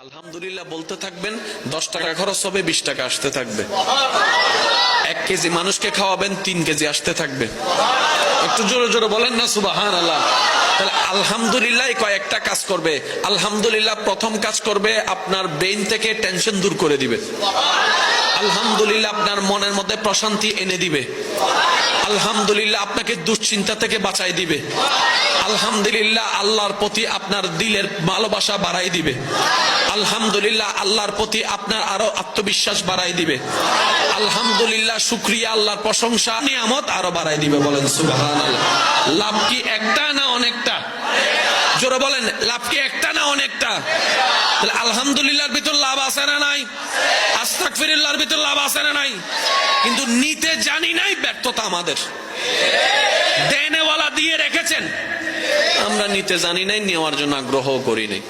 আলহামদুলিল্লাহ বলতে থাকবেন, 10 টাকা খরচ হবে, 20 টাকা আসতে থাকবে। 1 কেজি মানুষকে খাওয়াবেন, 3 কেজি আসতে থাকবে। একটু জোরে জোরে বলেন না সুবহানাল্লাহ। তাহলে আলহামদুলিল্লাহ কয়েকটা কাজ করবে। আলহামদুলিল্লাহ প্রথম কাজ করবে, আপনার ব্রেইন থেকে টেনশন দূর করে দিবে। আলহামদুলিল্লাহ আপনার মনের মধ্যে প্রশান্তি এনে দিবে। আলহামদুলিল্লাহ আপনাকে দুশ্চিন্তা থেকে বাঁচাই দিবে। আলহামদুলিল্লাহ আল্লাহর প্রতি আপনার দিলের ভালোবাসা বাড়াই দিবে। আলহামদুলিল্লাহ আল্লাহর প্রতি আপনার আরো আত্মবিশ্বাস বাড়াই দিবে। আলহামদুলিল্লাহ শুকরিয়া, আল্লাহর প্রশংসা, নিয়ামত আরো বাড়াই দিবে। বলেন সুবহানাল্লাহ। লাভ কি একটা না অনেকটা? জোরে বলেন, লাভ কি একটা না অনেকটা? তাহলে আলহামদুলিল্লাহর ভিতর লাভ আছে না নাই? আস্তাগফিরুল্লাহর ভিতর লাভ আছে না নাই? কিন্তু নিতে জানি নাই, ব্যর্থতা আমাদের। দেনেওয়ালা দিয়ে রেখেছেন, আমরা নিতে জানি নাই, নেওয়ার জন্য আগ্রহ করি নাই।